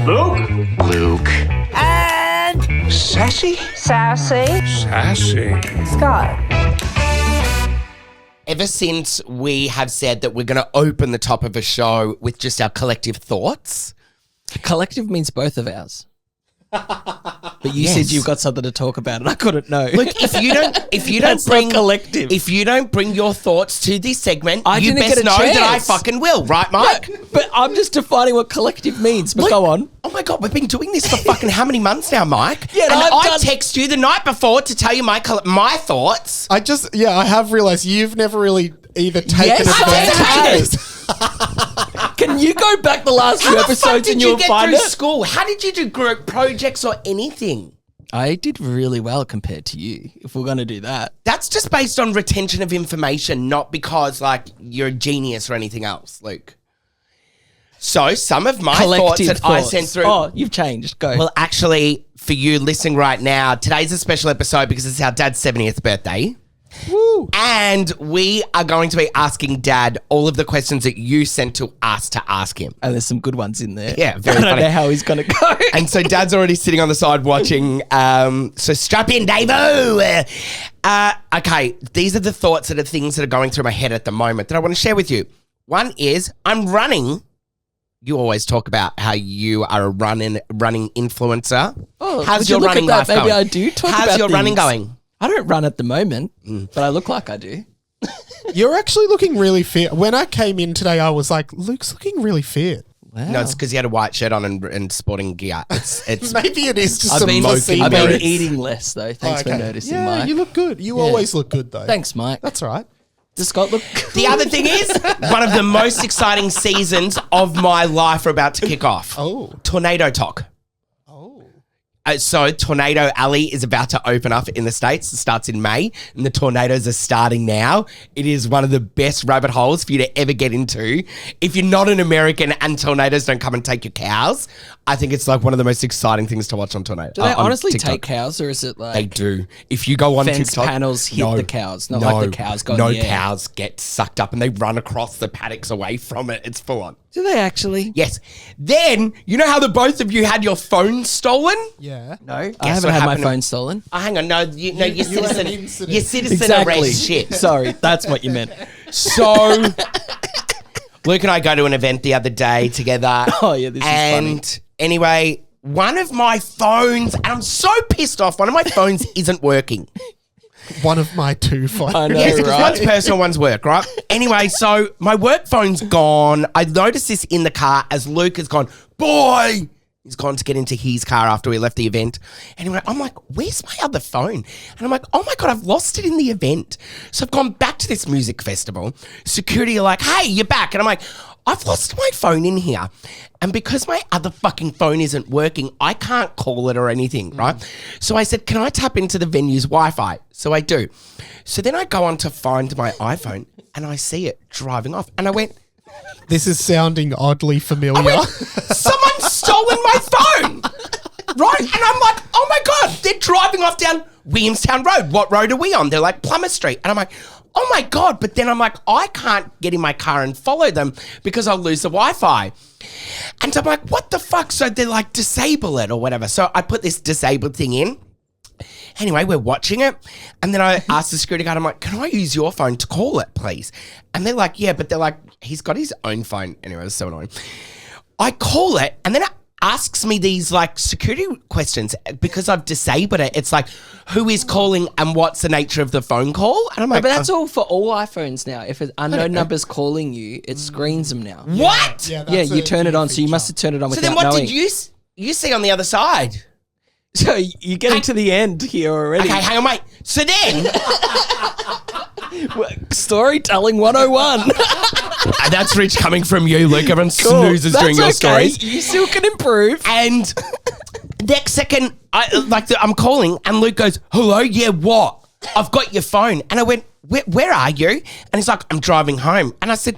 Luke. And Sassy. Scott. Ever since we have said that we're going to open the top of a show with just our collective thoughts. Collective means both of ours. But you said you've got something to talk about and I couldn't know. Look, if you don't bring collective. If you don't bring your thoughts to this segment, I you didn't best get a know that I chance. fucking will, right, Mike? But I'm just defining what collective means. But Look, go on. Oh my God, we've been doing this for fucking how many months now, Mike? Yeah, and I've done- text you the night before to tell you my thoughts. I have realised you've never really either taken Yes, I advantage of this. Can you go back the last few How the fuck episodes did and you you'll get find through it? school? How did you do group projects or anything? I did really well compared to you, if we're going to do that. That's just based on retention of information, not because, like, you're a genius or anything else, Luke. So, some of my thoughts that I sent through... Oh, you've changed. Go. Well, actually, for you listening right now, today's a special episode because it's our dad's 70th birthday. Woo. And we are going to be asking Dad all of the questions that you sent to us to ask him. And there's some good ones in there. Yeah, very I don't funny. know how he's going to go. And so Dad's already sitting on the side watching. So strap in, Davo. Okay, these are the thoughts that are things that are going through my head at the moment that I want to share with you. One is I'm running. You always talk about how you are a running influencer. Oh, how's would you your look running at that? life Maybe going? I do talk How's about your running things. going? I don't run at the moment, but I look like I do. You're actually looking really fit. When I came in today, I was like, Luke's looking really fit. Wow. No, it's because he had a white shirt on and sporting gear. It's Maybe it is just I've some been, low-key I've been merits. eating less, though. Thanks for Okay. noticing, Yeah, Mike. you look good. You always look good, though. Thanks, Mike. That's all right. Does Scott look The other thing is, one of the most exciting seasons of my life are about to kick off. Oh. Tornado Talk. So Tornado Alley is about to open up in the States. It starts in May and the tornadoes are starting now. It is one of the best rabbit holes for you to ever get into. If you're not an American and tornadoes don't come and take your cows, I think it's like one of the most exciting things to watch on Tornado. Do they on honestly TikTok. take cows, or is it like They do. If you go on fence TikTok, panels hit the cows, not like the cows go in No the air? cows get sucked up and they run across the paddocks away from it. It's full on. Do they actually? Yes. Then, you know how the both of you had your phone stolen? Yeah. No, I Guess haven't what had my happened? phone stolen. Oh, hang on. No, your had an citizen, incident. your citizen Exactly. arrest shit. Sorry, that's what you meant. So, Luke and I go to an event the other day together. Oh, yeah, this is funny. And anyway, one of my phones, and I'm so pissed off, one of my phones isn't working. One of my two phones. I know, Yes, because right? one's personal, one's work, right? Anyway, so my work phone's gone. I noticed this in the car as Luke has gone, boy! He's gone to get into his car after we left the event. Anyway, I'm like, where's my other phone? And I'm like, oh my God, I've lost it in the event. So I've gone back to this music festival. Security are like, hey, you're back. And I'm like, I've lost my phone in here. And because my other fucking phone isn't working, I can't call it or anything, right? So I said, can I tap into the venue's Wi-Fi? So I do. So then I go on to find my iPhone and I see it driving off. And I went, This is sounding oddly familiar. someone's stolen my phone. Right? And I'm like, oh my God, they're driving off down Williamstown Road. What road are we on? They're like Plummer Street. And I'm like, oh my God. But then I'm like, I can't get in my car and follow them because I'll lose the Wi-Fi. And I'm like, what the fuck? So they're like, disable it or whatever. So I put this disabled thing in. Anyway, we're watching it. And then I asked the security guard, I'm like, can I use your phone to call it, please? And they're like, yeah, but they're like, he's got his own phone. Anyway, it was so annoying. I call it and then it asks me these like security questions because I've disabled it. It's like, who is calling and what's the nature of the phone call? And I'm like, But that's all for all iPhones now. If an unknown number's calling you, it screens them now. what? Yeah, Yeah, that's you a turn it new on. So you feature. must have turned it on So without then what knowing. did you see on the other side? So you're getting to the end here already. Okay, hang on, mate. So then, Storytelling 101. that's rich coming from you, Luke. Everyone snoozes That's during your okay. stories. You still can improve. And next second, I'm calling and Luke goes, hello, yeah, what? I've got your phone. And I went, where are you? And he's like, I'm driving home. And I said,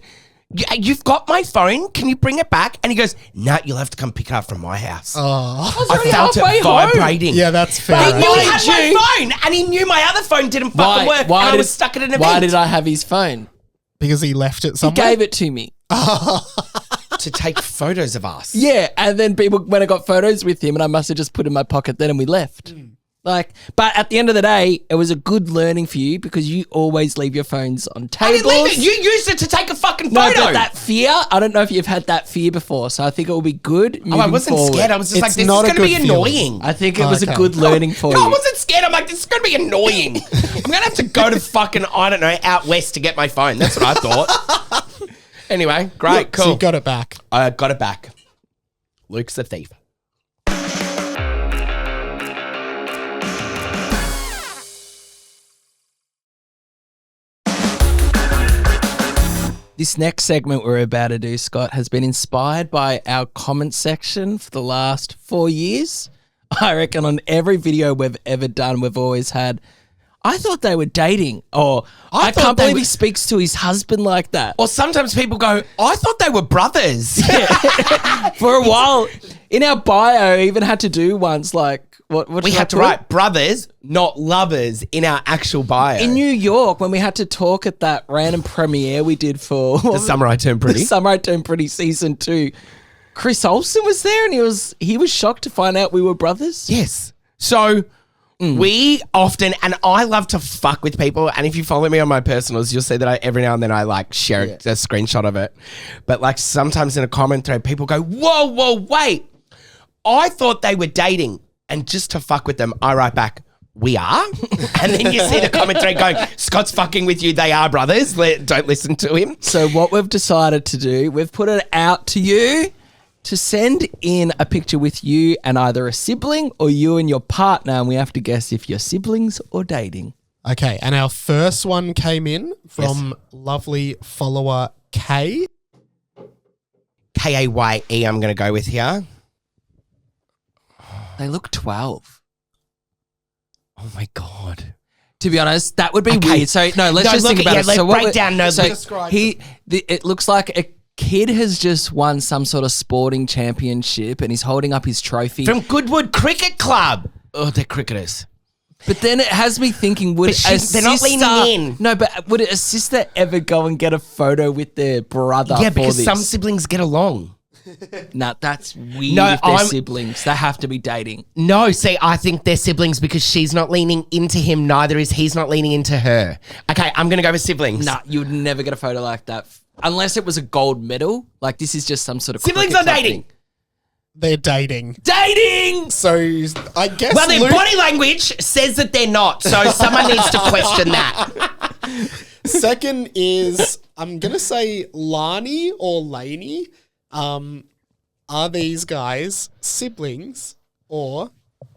you've got my phone? Can you bring it back? And he goes, no, you'll have to come pick it up from my house. I felt it vibrating. Yeah, that's fair. He knew he Mind had my phone and he knew my other phone didn't fucking work and I was stuck at an event. Why did I have his phone? Because he left it He somewhere. gave it to me. to take photos of us. Yeah, and then people when I got photos with him, and I must have just put in my pocket then, and we left. Like, but at the end of the day, it was a good learning for you because you always leave your phones on I tables. didn't leave it. You used it to take a fucking No, photo. but that fear, I don't know if you've had that fear before, so I think it will be good. I wasn't forward. scared. I was just like, It's this is not a going to be good feeling. annoying. I think it was a Okay. good learning for No, I you. wasn't scared. I'm like, this is going to be annoying. I'm going to have to go to fucking, I don't know, out west to get my phone. That's what I thought. Anyway, great, So cool. you got it back. I got it back. Luke's the thief. This next segment we're about to do, Scott, has been inspired by our comment section for the last 4 years. I reckon on every video we've ever done, we've always had, I thought they were dating, or I thought can't they believe were- he speaks to his husband like that. Or sometimes people go, I thought they were brothers. For a while, in our bio, I even had to do once like, what We should I had to put? write brothers, not lovers, in our actual bio. In New York, when we had to talk at that random premiere we did for the summer I turned pretty. The Summer I Turned Pretty season 2, Chris Olsen was there, and he was shocked to find out we were brothers. Yes. So we often, and I love to fuck with people. And if you follow me on my personals, you'll see that every now and then I like share a screenshot of it. But like sometimes in a comment thread, people go, whoa, wait. I thought they were dating. And just to fuck with them, I write back, we are? And then you see the comment thread going, Scott's fucking with you. They are brothers. Don't listen to him. So what we've decided to do, we've put it out to you to send in a picture with you and either a sibling or you and your partner, and we have to guess if you're siblings or dating. Okay, and our first one came in from lovely follower K. Kaye, I'm going to go with here. They look 12. Oh my God. To be honest, that would be Okay. weird. So no, let's No, just look, think about yeah, it. let's So break down, no, so describe it looks like a kid has just won some sort of sporting championship and he's holding up his trophy. From Goodwood Cricket Club. Oh, they're cricketers. But then it has me thinking, would They're not leaning in. No, but would a sister ever go and get a photo with their brother? Yeah, for because this? some siblings get along. Nah, that's weird. No, if they're I'm- siblings, they have to be dating. No, see, I think they're siblings because she's not leaning into him, neither is he's not leaning into her. Okay, I'm going to go with siblings. Nah, you would never get a photo like that unless it was a gold medal. Like this is just some sort of Siblings cricket are club dating. thing. They're dating. Dating! So I guess Well, their Luke- body language says that they're not, so someone needs to question that. second is, I'm going to say Lani or Laney. Are these guys siblings or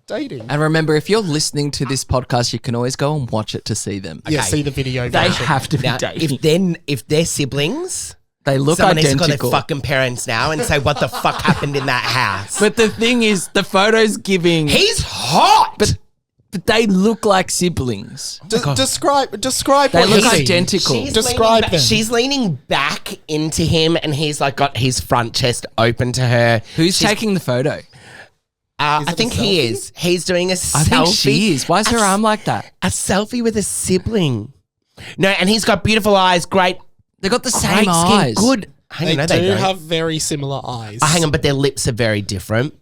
dating? And remember, if you're listening to this podcast, you can always go and watch it to see them. Yeah, Okay. see the video They version. have to be Now, dating. if they're siblings, They look someone needs to call their identical. fucking parents now and say what the fuck happened in that house. But the thing is, the photo's giving. He's hot! But they look like siblings. Describe They what look you see. identical. Describe them. She's leaning back into him and he's like got his front chest open to her. Who's taking the photo? I it a think he selfie? is. He's doing a I selfie. think she is. Why is her arm like that? A selfie with a sibling. No, and he's got beautiful eyes, great They got the great same skin, eyes. good. Hang They on, no, do they don't. have very similar eyes. Hang on, but their lips are very different.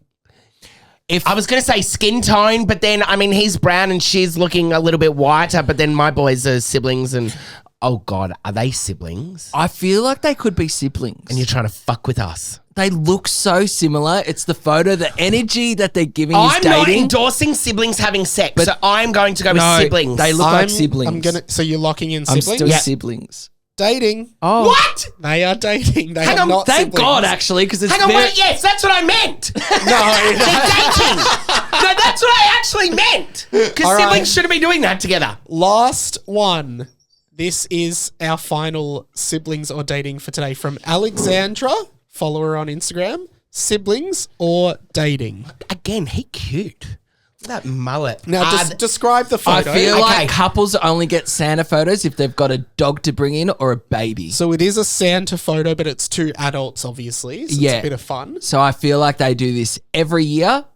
If I was going to say skin tone, but then, I mean, he's brown and she's looking a little bit whiter, but then my boys are siblings and, oh God, are they siblings? I feel like they could be siblings. And you're trying to fuck with us. They look so similar. It's the photo, the energy that they're giving is I'm not dating. endorsing siblings having sex, so I'm going to go with No, siblings. they look like siblings. So you're locking in I'm siblings? still Yeah. siblings. Dating. Oh, What? They are dating. They Hang are on, not thank siblings. God, actually, because it's Hang on, very. wait, yes, that's what I meant. No. They're dating. No, that's what I actually meant. Because All right. siblings shouldn't be doing that together. Last one. This is our final siblings or dating for today from Alexandra. Follow her on Instagram. Siblings or dating? Again, he cute. That mullet. Now, describe the I photo. feel Okay. like couples only get Santa photos if they've got a dog to bring in or a baby. So it is a Santa photo, but it's two adults, obviously. So Yeah. it's a bit of fun. So I feel like they do this every year,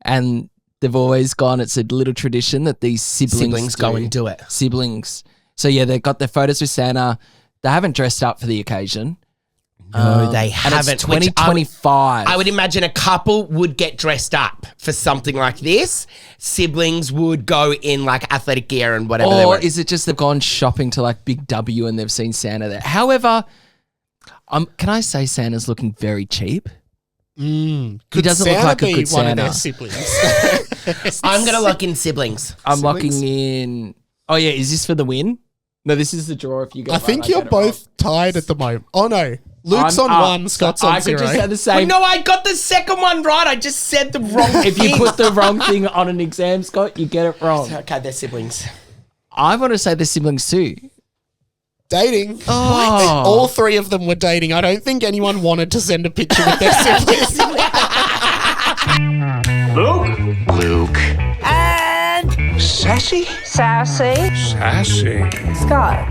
and they've always gone. It's a little tradition that these siblings go and do it. Siblings. So yeah, they've got their photos with Santa. They haven't dressed up for the occasion. No, they And haven't. it's which 2025. I would imagine a couple would get dressed up for something like this. Siblings would go in like athletic gear and whatever they Or were. is it just they've gone shopping to like Big W and they've seen Santa there? However, can I say Santa's looking very cheap? Could He doesn't look Santa like a be good one of Santa. their siblings? I'm going to lock in siblings. I'm locking in. Oh yeah, is this for the win? No, this is the draw. If you go, I think you're both tied at the moment. Oh no, Luke's on one, Scott's on I zero. could just say the same. Wait, no, I got the second one right. I just said the wrong If you put the wrong thing on an exam, Scott, you get it wrong. Okay, they're siblings. I want to say they're siblings too. Dating. Oh. All three of them were dating. I don't think anyone wanted to send a picture with their siblings. Luke. And Sassy? Sassy. Scott.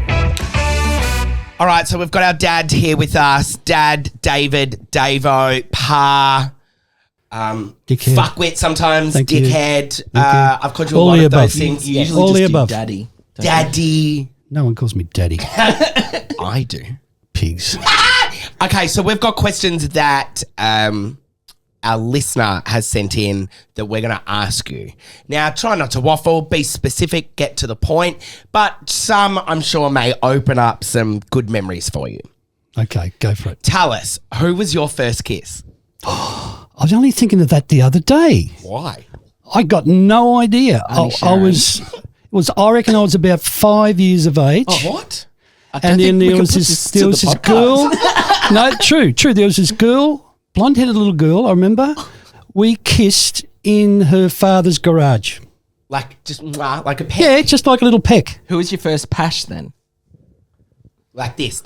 All right, so we've got our dad here with us. Dad, David, Davo, Pa, Dickhead. fuckwit sometimes, Thank you. dickhead. Thank you. I've called you a All lot the of those above. things. You usually All just the do above. daddy. don't you? Daddy. No one calls me daddy. I do. Pigs. Okay, so we've got questions that our listener has sent in that we're going to ask you. Now, try not to waffle, be specific, get to the point, but some, I'm sure, may open up some good memories for you. Okay, go for it. Tell us, who was your first kiss? I was only thinking of that the other day. Why? I got no idea. I reckon I was about 5 years of age. What? And then there was this girl. No, true. There was this girl, blonde-headed little girl, I remember. We kissed in her father's garage. Like, just like a pet? Yeah, just like a little peck. Who was your first pash then? Like this.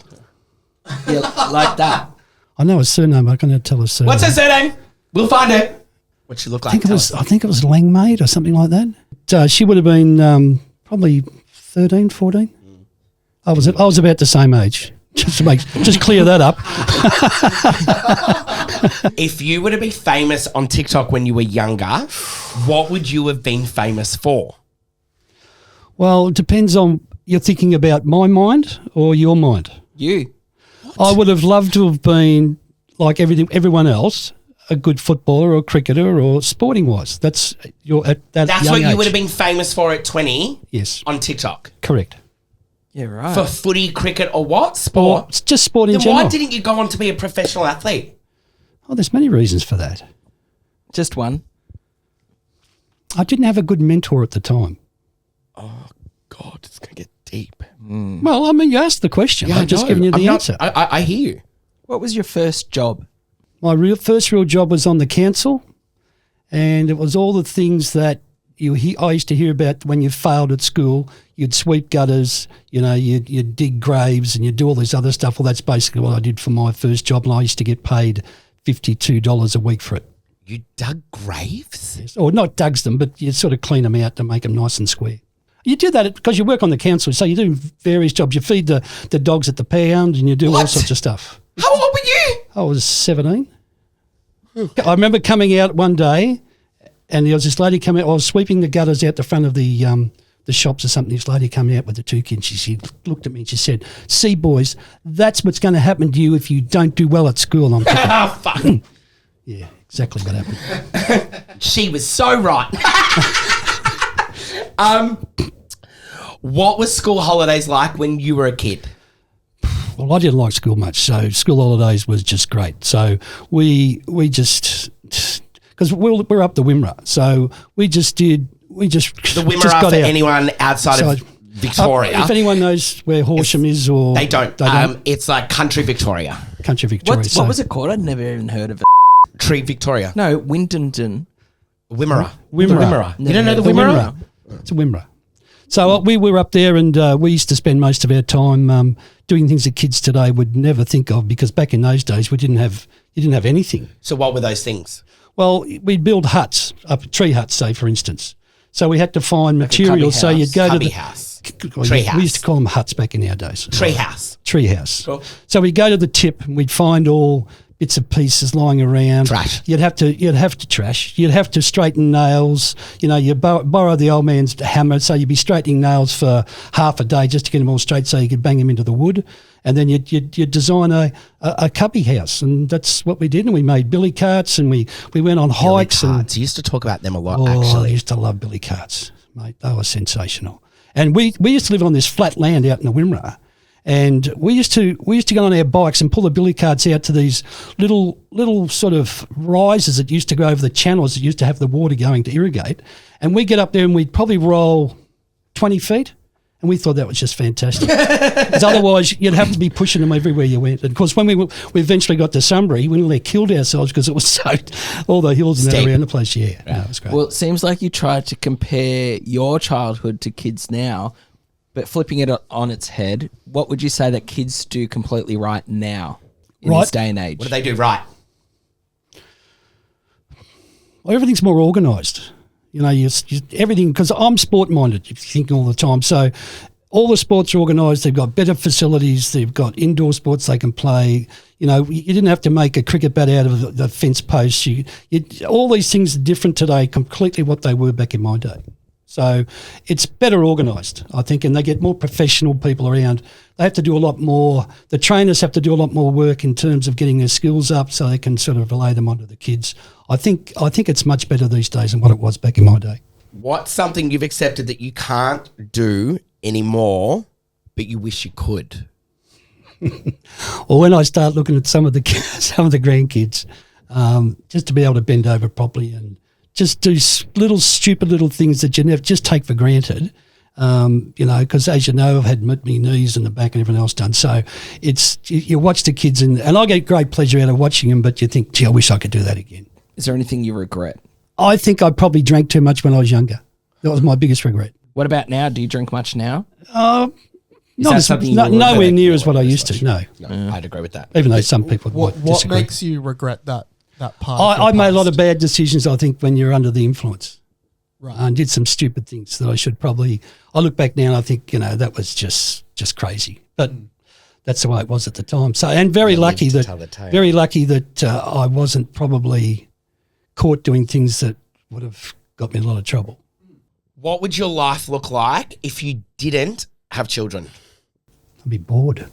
Yeah, like that. I know her surname. I'm going to tell her surname. What's her surname? We'll find it. What'd she look like? I Tell us. think it was Langmaid or something like that. She would have been probably 13, 14. I was about the same age. Just clear that up. If you were to be famous on TikTok when you were younger, what would you have been famous for? Well, it depends on you're thinking about my mind or your mind. You. I would have loved to have been like everyone else, a good footballer or cricketer or sporting wise. That's at that That's young what you age. would have been famous for at 20 Yes, on TikTok. correct. Yeah, right. For footy, cricket, or what? Or Sport? it's just sport in Then general. why didn't you go on to be a professional athlete? Oh, there's many reasons for that. Just one. I didn't have a good mentor at the time. God, it's going to get deep. Well, I mean, you asked the question. I'm just giving you the answer. I hear you. What was your first job? My first real job was on the council, and it was all the things that I used to hear about when you failed at school. You'd sweep gutters, you'd dig graves, and you'd do all this other stuff. Well, that's basically what I did for my first job, and I used to get paid $52 a week for it. You dug graves? Or not dug them, but you sort of clean them out to make them nice and square. You do that because you work on the council, so you do various jobs. You feed the dogs at the pound, and you do all What? sorts of stuff. How old were you? I was 17. I remember coming out one day, and there was this lady coming out. I was sweeping the gutters out the front of the shops or something. This lady came out with the two kids. She looked at me and she said, "See, boys, that's what's going to happen to you if you don't do well at school." I'm thinking, Oh, fuck. yeah, exactly what happened. She was so right. What was school holidays like when you were a kid? Well, I didn't like school much, so school holidays was just great. So we just, because we're up the Wimmera, so we just The Wimmera just got for out. anyone outside of Victoria. If anyone knows where Horsham is, or They don't. It's like country Victoria. country Victoria. What was it called? I'd never even heard of it. Tree Victoria. No, Windenden. Wimmera. Wimmera. You don't know the The Wimmera? It's a Wimmera. So we were up there, and we used to spend most of our time doing things that kids today would never think of, because back in those days you didn't have anything. So what were those things? Well, we'd build huts, tree huts, say for instance. So we had to find materials. So cubby you'd go Cubby to the house. We house. used to call them huts back in our days. Tree house. Tree house. Cool. So we'd go to the tip and we'd find all bits of pieces lying around. Trash. You'd have to trash. You'd have to straighten nails. You know, you borrow the old man's hammer, so you'd be straightening nails for half a day just to get them all straight, so you could bang them into the wood. And then you'd design a cubby house, and that's what we did. And we made billy carts, and we went on hikes. Billy carts. You used to talk about them a lot, I actually. used to love billy carts, mate. They were sensational. And we used to live on this flat land out in the Wimmera, and we used to go on our bikes and pull the billy carts out to these little sort of rises that used to go over the channels that used to have the water going to irrigate. And we'd get up there and we'd probably roll 20 feet. And we thought that was just fantastic. Because otherwise you'd have to be pushing them everywhere you went. And of course, when we eventually got to Sunbury, we nearly killed ourselves because it was so, all the hills and that around the place. Yeah, no, it was great. Well, it seems like you tried to compare your childhood to kids now, but flipping it on its head, what would you say that kids do completely right now in this day and age? What do they do right? Well, everything's more organised. You know, everything, because I'm sport-minded, you think all the time. So all the sports are organised. They've got better facilities. They've got indoor sports they can play. You know, you didn't have to make a cricket bat out of the fence post. All these things are different today, completely what they were back in my day. So it's better organised, I think, and they get more professional people around. They have to do a lot more. The trainers have to do a lot more work in terms of getting their skills up so they can sort of relay them onto the kids. I think it's much better these days than what it was back in my day. What's something you've accepted that you can't do anymore, but you wish you could? Or when I start looking at some of the grandkids, just to be able to bend over properly and just do stupid little things that you never just take for granted. You know, because as you know, I've had my knees and the back and everything else done. So you watch the kids and I get great pleasure out of watching them, but you think, gee, I wish I could do that again. Is there anything you regret? I think I probably drank too much when I was younger. That was my biggest regret. What about now? Do you drink much now? Nowhere near as what I used to. No, I'd agree with that. even though some people might What disagree. makes you regret that part? I made a lot of bad decisions, I think, when you're under the influence. Right. And did some stupid things that I should probably. I look back now and I think, you know, that was just crazy. But that's the way it was at the time. So, and very lucky that I wasn't probably caught doing things that would have got me in a lot of trouble. What would your life look like if you didn't have children? I'd be bored.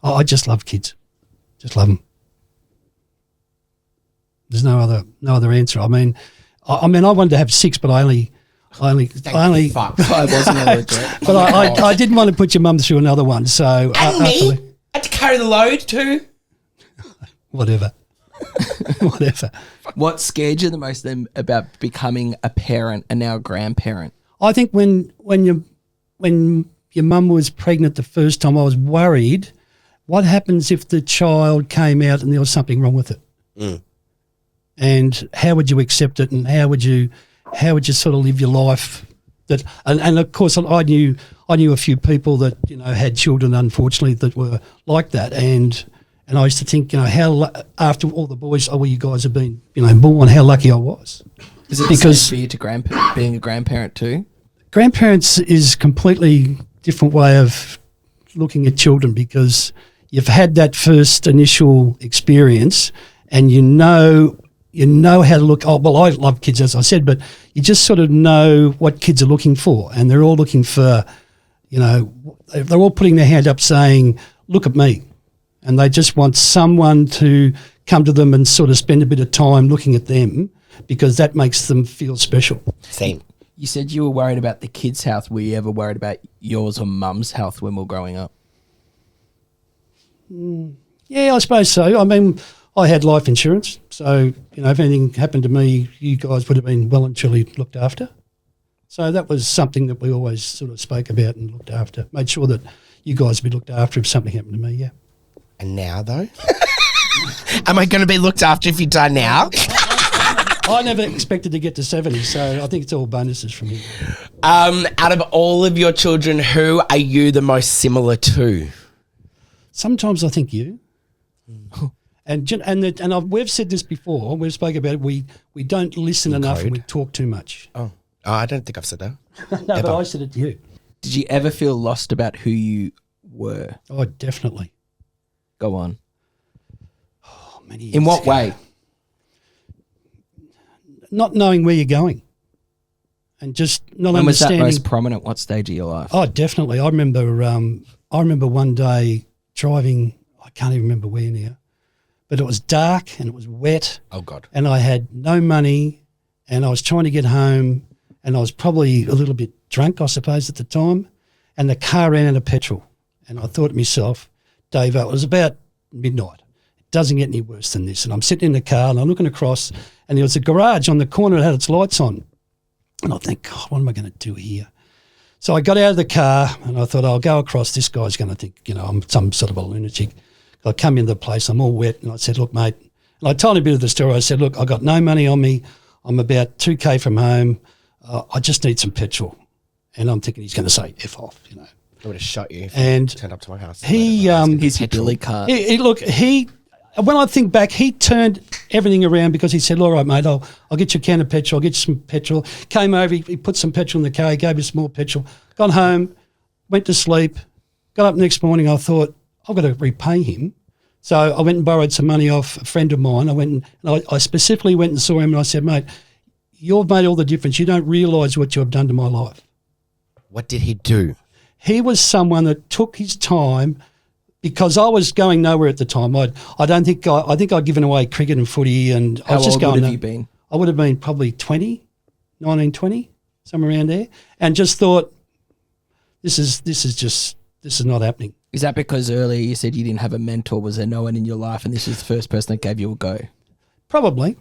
I just love kids. Just love them. There's no other answer. I mean, I wanted to have 6, but I only. Fuck. I wasn't a regret. But I didn't want to put your mum through another one. So And me? I had to carry the load too. Whatever. Whatever. What scared you the most then about becoming a parent and now a grandparent? I think when your mum was pregnant the first time, I was worried. What happens if the child came out and there was something wrong with it? Mm. And how would you accept it? And how would you sort of live your life? That and of course I knew a few people that, you know, had children, unfortunately, that were like that. And I used to think, you know, how after all the boys, you guys have been, you know, born, how lucky I was. Is it because for you to being a grandparent too? Grandparents is completely different way of looking at children, because you've had that first initial experience and you know how to look. Oh, well, I love kids, as I said, but you just sort of know what kids are looking for, and they're all looking for, you know, they're all putting their hand up saying, look at me. And they just want someone to come to them and sort of spend a bit of time looking at them, because that makes them feel special. Same. You said you were worried about the kids' health. Were you ever worried about yours or mum's health when we were growing up? Yeah, I suppose so. I mean, I had life insurance, so, you know, if anything happened to me, you guys would have been well and truly looked after. So that was something that we always sort of spoke about and looked after, made sure that you guys would be looked after if something happened to me, yeah. And now, though? Am I going to be looked after if you die now? I never expected to get to 70, so I think it's all bonuses from here. Out of all of your children, who are you the most similar to? Sometimes I think you. We've said this before. We've spoken about it. We don't listen enough and we talk too much. Oh, I don't think I've said that. No, but I said it to you. Did you ever feel lost about who you were? Oh, definitely. Go on. many years In what ago. way? Not knowing where you're going, and just not When was that understanding. most prominent? What stage of your life? Oh, definitely. I remember one day driving. I can't even remember where now, but it was dark and it was wet. Oh, God. And I had no money, and I was trying to get home, and I was probably a little bit drunk, I suppose, at the time, and the car ran out of petrol. And I thought to myself, Dave, it was about midnight. It doesn't get any worse than this. And I'm sitting in the car and I'm looking across, and there was a garage on the corner that had its lights on. And I think, God, what am I going to do here? So I got out of the car and I thought, I'll go across. This guy's going to think, I'm some sort of a lunatic. I come into the place, I'm all wet, and I said, look, mate, and I told him a bit of the story. I said, look, I got no money on me. I'm about 2K from home. I just need some petrol. And I'm thinking he's going to say, F off, I would have shot you if And you turned up to my house. His Billy card. When I think back, he turned everything around because he said, all right, mate, I'll get you a can of petrol, I'll get you some petrol. Came over, he put some petrol in the car, he gave me some more petrol. Got home, went to sleep, got up next morning, I thought, I've got to repay him. So I went and borrowed some money off a friend of mine. I specifically went and saw him and I said, mate, you've made all the difference. You don't realise what you have done to my life. What did he do? He was someone that took his time because I was going nowhere at the time. I think I'd given away cricket and footy, and I How was just old going. would have you been? I would have been probably 19, 20, somewhere around there, and just thought, this is not happening. Is that because earlier you said you didn't have a mentor? Was there no one in your life, and this is the first person that gave you a go? Probably.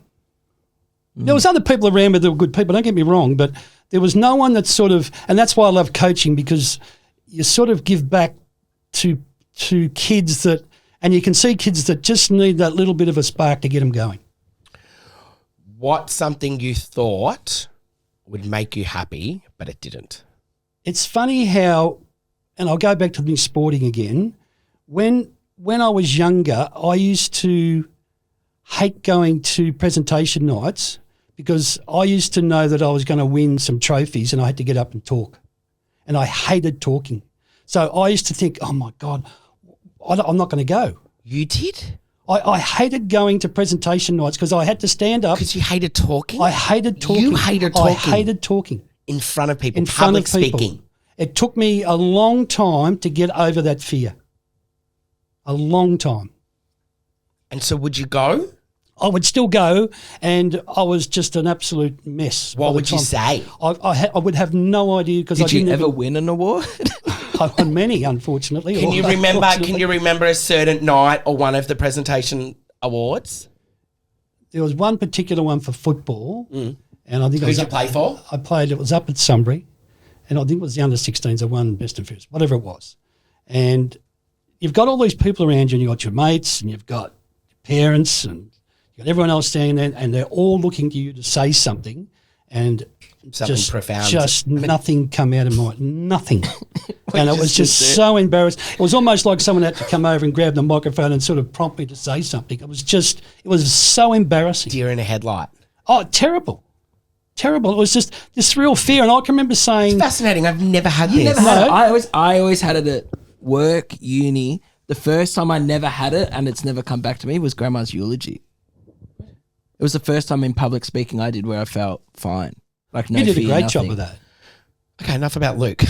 There was other people around me that were good people, don't get me wrong, but there was no one that sort of, and that's why I love coaching, because you sort of give back to kids that, and you can see kids that just need that little bit of a spark to get them going. What's something you thought would make you happy, but it didn't? It's funny how, and I'll go back to the sporting again, when I was younger, I used to hate going to presentation nights because I used to know that I was going to win some trophies and I had to get up and talk. And I hated talking. So I used to think, oh, my God, I'm not going to go. You did? I hated going to presentation nights because I had to stand up. Because you hated talking? I hated talking. You hated talking? I hated talking. In front of people, In front public of people. speaking. It took me a long time to get over that fear. A long time. And so would you go? I would still go, and I was just an absolute mess. What by the would you time. say? I would have no idea because I Did you didn't ever win an award? I won many, unfortunately. Can you remember a certain night or one of the presentation awards? There was one particular one for football, and I think Who'd you play for? I played. It was up at Sunbury, and I think it was the under-16s. I won best and fairest, whatever it was. And you've got all these people around you, and you've got your mates, and you've got your parents, and you've got everyone else standing there, and they're all looking to you to say something, and Something just, profound. Just nothing come out of my nothing. And it was just sit there. so embarrassed. It was almost like someone had to come over and grab the microphone and sort of prompt me to say something. It was so embarrassing. Deer in a headlight. Oh, terrible. Terrible. It was just this real fear. And I can remember saying, Fascinating. I've never had this. Never had it. No. I always had it at work, uni. The first time I never had it, and it's never come back to me, was Grandma's eulogy. It was the first time in public speaking I did where I felt fine. Like no you did a fear, great nothing. job of that. Okay, enough about Luke.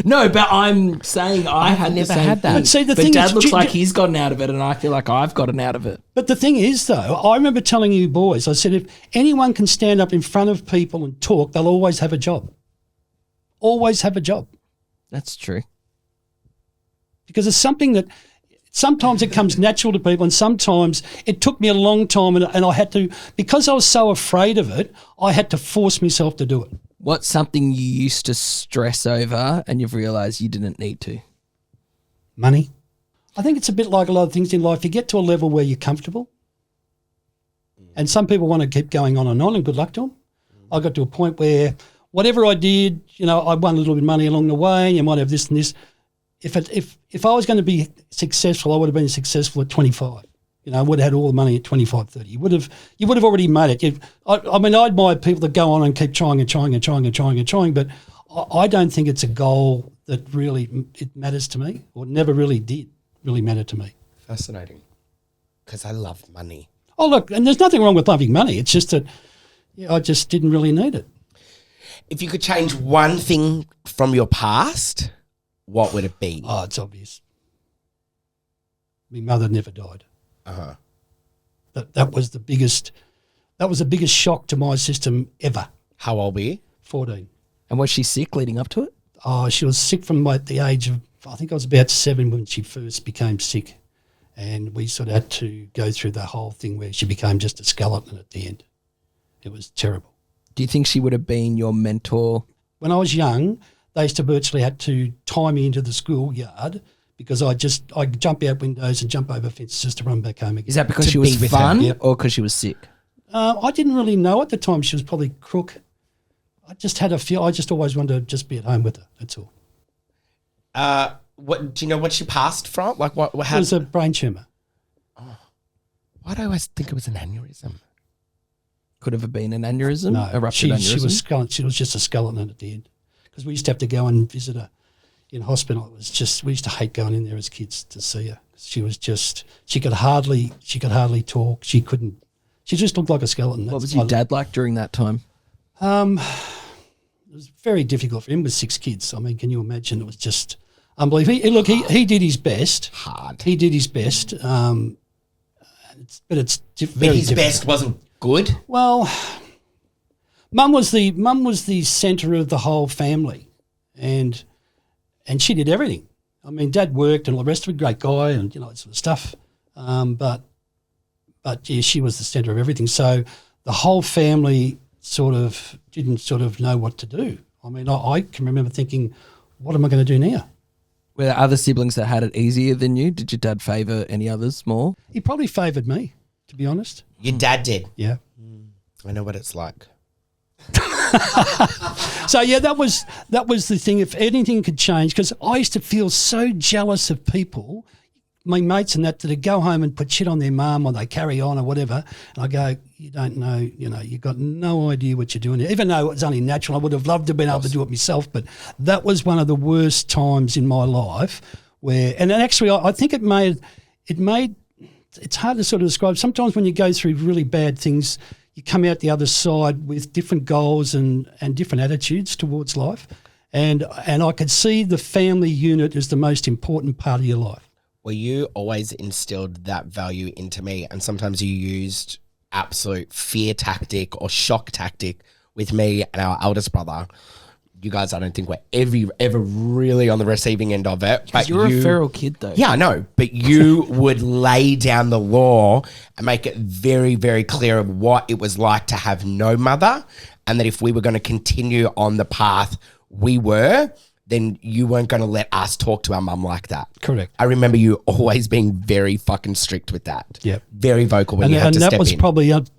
No, but I'm saying I had never the same had that. thing. But see, the But thing Dad is, looks like he's gotten out of it, and I feel like I've gotten out of it. But the thing is, though, I remember telling you boys, I said, if anyone can stand up in front of people and talk, they'll always have a job. Always have a job. That's true. Because it's something that sometimes it comes natural to people, and sometimes it took me a long time, and I had to, because I was so afraid of it, I had to force myself to do it. What's something you used to stress over and you've realised you didn't need to? Money. I think it's a bit like a lot of things in life. You get to a level where you're comfortable, and some people want to keep going on, and good luck to them. I got to a point where whatever I did, I won a little bit of money along the way. You might have this and this. If I was going to be successful, I would have been successful at 25. I would have had all the money at 25, 30. You would have already made it. I admire people that go on and keep trying and trying and trying and trying and trying, but I don't think it's a goal that really it matters to me, or never really did really matter to me. Fascinating. Because I love money. Oh, look, and there's nothing wrong with loving money. It's just that I just didn't really need it. If you could change one thing from your past, what would it be? Oh, it's obvious. My mother never died. Uh-huh. That was the biggest shock to my system ever. How old were you? 14. And was she sick leading up to it? Oh, she was sick from the age of, I think I was about 7 when she first became sick. And we sort of had to go through the whole thing where she became just a skeleton at the end. It was terrible. Do you think she would have been your mentor? When I was young, they used to virtually had to tie me into the schoolyard because I'd jump out windows and jump over fences just to run back home again. Is that because To she was be with her, fun yeah. or because she was sick? I didn't really know at the time she was probably crook. I just had a feel. I just always wanted to just be at home with her. That's all. What do you know what she passed from? Like what It happened? was a brain tumour. Why do I always think it was an aneurysm? Could have been an aneurysm, No, a ruptured aneurysm. she was just a skeleton at the end. Because we used to have to go and visit her in hospital. It was just, we used to hate going in there as kids to see her. She was just, she could hardly talk. She just looked like a skeleton. What was your dad like during that time? It was very difficult for him with 6 kids. I mean, can you imagine? It was just unbelievable. He did his best. Hard. He did his best. But it's But very his difficult. best wasn't good. Well, Mum was the centre of the whole family, and she did everything. I mean, Dad worked and all the rest of it, great guy, and that sort of stuff. But yeah, she was the centre of everything. So the whole family didn't know what to do. I mean, I can remember thinking, what am I going to do now? Were there other siblings that had it easier than you? Did your dad favour any others more? He probably favoured me, to be honest. Your dad did. Yeah. I know what it's like. So yeah, that was the thing. If anything could change, because I used to feel so jealous of people, my mates and that would go home and put shit on their mum or they carry on or whatever. And I go, you don't know, you've got no idea what you're doing. Even though it was only natural, I would have loved to have been able to do it myself. But that was one of the worst times in my life where, and then actually I think it made, it's hard to sort of describe. Sometimes when you go through really bad things, you come out the other side with different goals and different attitudes towards life. And I could see the family unit as the most important part of your life. Well, you always instilled that value into me, and sometimes you used absolute fear tactic or shock tactic with me and our eldest brother. You guys, I don't think were ever really on the receiving end of it. But You're a feral kid, though. Yeah, I know. But you would lay down the law and make it very, very clear of what it was like to have no mother, and that if we were going to continue on the path we were, then you weren't going to let us talk to our mum like that. Correct. I remember you always being very fucking strict with that. Yep. Very vocal when you had and to that step was in. probably And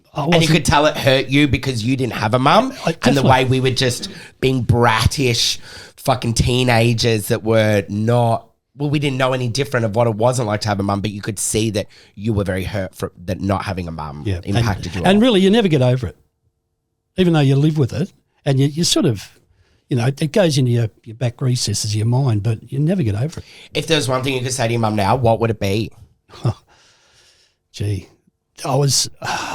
you could tell it hurt you because you didn't have a mum, and the definitely. way we were just being brattish fucking teenagers that were not, well, we didn't know any different of what it wasn't like to have a mum, but you could see that you were very hurt for that not having a mum impacted you. And really, you never get over it, even though you live with it, and you sort of, it goes into your back recesses of your mind, but you never get over it. If there was one thing you could say to your mum now, what would it be? Gee, there was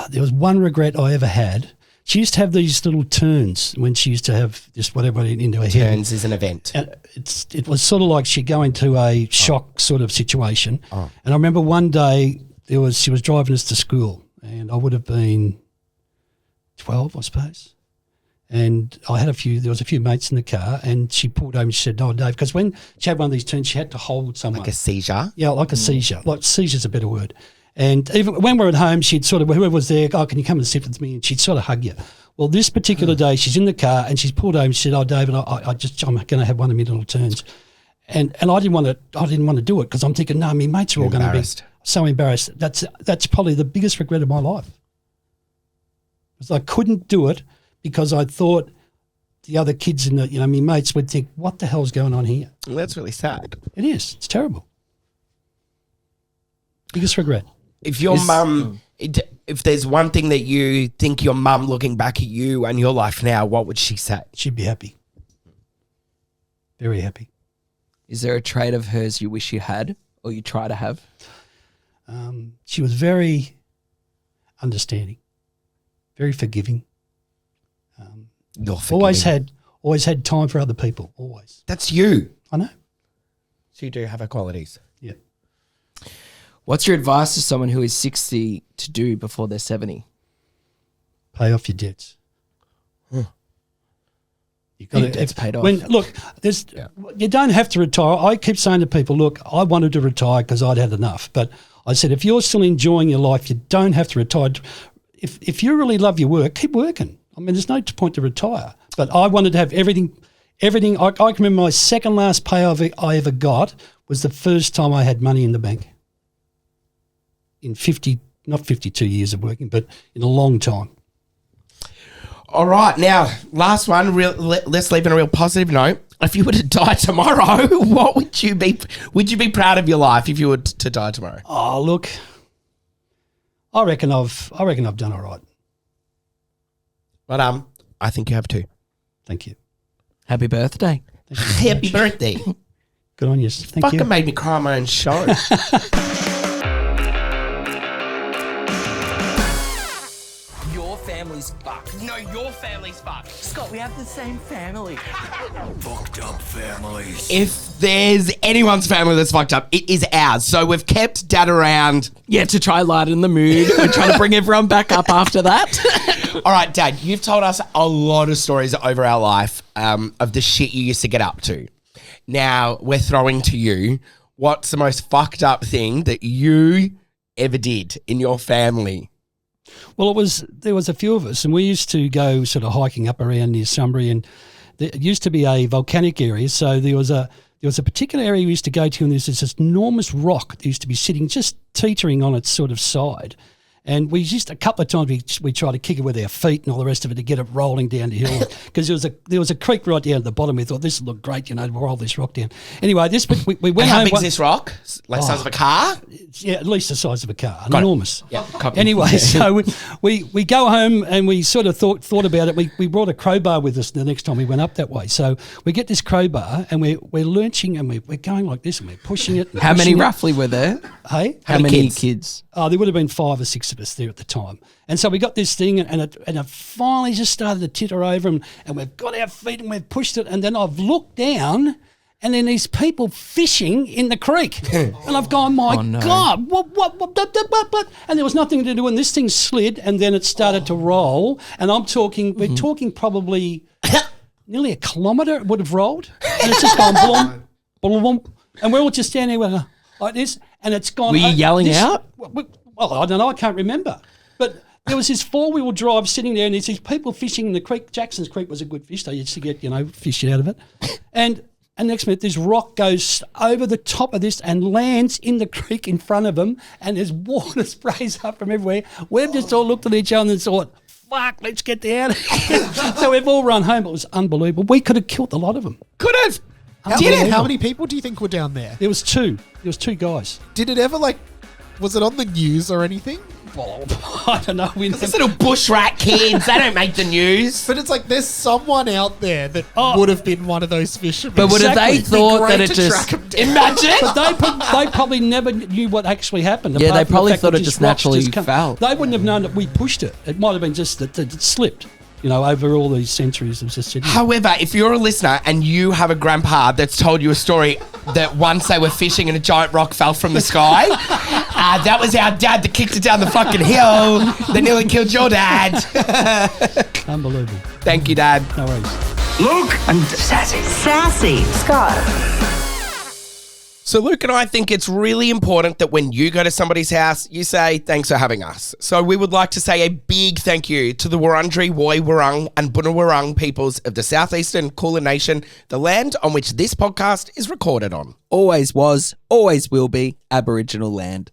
one regret I ever had. She used to have these little turns when she used to have just whatever into her head. Turns is an event. And it was sort of like she'd go into a shock sort of situation. And I remember one day she was driving us to school, and I would have been 12, I suppose. And there was a few mates in the car, and she pulled over and she said, "No, Dave," because when she had one of these turns, she had to hold someone. Like a seizure? Yeah, like a seizure. Like seizure's a better word. And even when we're at home, she'd sort of, whoever was there, "Oh, can you come and sit with me?" And she'd sort of hug you. Well, this particular day, she's in the car and she's pulled over and she said, "Oh, David, I'm going to have one of my little turns." And I didn't want to do it because I'm thinking, no, my mates are all going to be so embarrassed. That's probably the biggest regret of my life. Because I couldn't do it because I thought the other kids and my mates would think, what the hell's going on here? Well, that's really sad. It is. It's terrible. Biggest regret. If your mum, if there's one thing that you think your mum looking back at you and your life now, what would she say? She'd be happy. Very happy. Is there a trait of hers you wish you had or you try to have? She was very understanding, very forgiving. You're forgiving. Always had time for other people, always. That's you. I know. So you do have her qualities. Yeah. What's your advice to someone who is 60 to do before they're 70? Pay off your debts. You got Debt's paid off. You don't have to retire. I keep saying to people, look, I wanted to retire because I'd had enough. But I said, if you're still enjoying your life, you don't have to retire. If you really love your work, keep working. I mean, there's no point to retire. But I wanted to have everything. I can remember my second last pay I ever got was the first time I had money in the bank. In not 52 years of working, but in a long time. All right, now, last one. Let's leave on a real positive note. If you were to die tomorrow, what would you be? Would you be proud of your life if you were to die tomorrow? Oh, look, I reckon I've done all right. But I think you have too. Thank you. Happy birthday. Happy birthday! Good on you. Thank Fucking you. made me cry on my own show. Your family's fucked. No, your family's fucked. Scott, we have the same family. Fucked up families. If there's anyone's family that's fucked up, it is ours. So we've kept Dad around. Yeah, to try lighten the mood. We're trying to bring everyone back up after that. All right, Dad, you've told us a lot of stories over our life of the shit you used to get up to. Now we're throwing to you, what's the most fucked up thing that you ever did in your family? Well, there was a few of us, and we used to go sort of hiking up around near Sunbury, and there used to be a volcanic area. So there was a particular area we used to go to, and there's this enormous rock that used to be sitting just teetering on its sort of side. And we used a couple of times we tried to kick it with our feet and all the rest of it to get it rolling down the hill because there was a creek right down at the bottom. We thought this would look great, to roll this rock down. Anyway, we went And how home. big is this rock? Like the size of a car? Yeah, at least the size of a car. Got it. Enormous. Yeah. Anyway, so we go home and we sort of thought about it. We brought a crowbar with us the next time we went up that way. So we get this crowbar and we're launching and we're going like this and we're pushing it. How many roughly were there? Hey? How many kids? Oh, there would have been 5 or 6 of us there at the time. And so we got this thing and it finally just started to titter over and we've got our feet and we've pushed it. And then I've looked down and then these people fishing in the creek. And I've gone, my God, what? And there was nothing to do. And this thing slid and then it started to roll. And we're talking probably nearly a kilometre it would have rolled. And it's just gone blom, blom. And we're all just standing there like this. And it's gone. Were you yelling out? Well, I don't know. I can't remember. But there was this 4-wheel drive sitting there and there's these people fishing in the creek. Jackson's Creek was a good fish. They used to get, fish out of it. And next minute, this rock goes over the top of this and lands in the creek in front of them and there's water sprays up from everywhere. We've just all looked at each other and thought, fuck, let's get out of here. So we've all run home. It was unbelievable. We could have killed a lot of them. Could have. How many people do you think were down there? There was 2. There was 2 guys. Did it ever was it on the news or anything? Well, I don't know. These little bushrat kids, they don't make the news. But it's there's someone out there that would have been one of those fishermen. But would have they It'd be thought great that it to just... track 'em down. Imagine. But they probably never knew what actually happened. Yeah, apart they from the probably fact thought that it just rocks naturally come- fell. They wouldn't have known that we pushed it. It might have been just that it slipped, over all these centuries of just sitting. However, if you're a listener and you have a grandpa that's told you a story that once they were fishing and a giant rock fell from the sky, that was our dad that kicked it down the fucking hill that nearly killed your dad. Unbelievable. Thank you, Dad. No worries. Luke and Sassy. Scott. So Luke and I think it's really important that when you go to somebody's house, you say, thanks for having us. So we would like to say a big thank you to the Wurundjeri, Woi Wurrung and Bunurong peoples of the southeastern Kulin Nation, the land on which this podcast is recorded on. Always was, always will be Aboriginal land.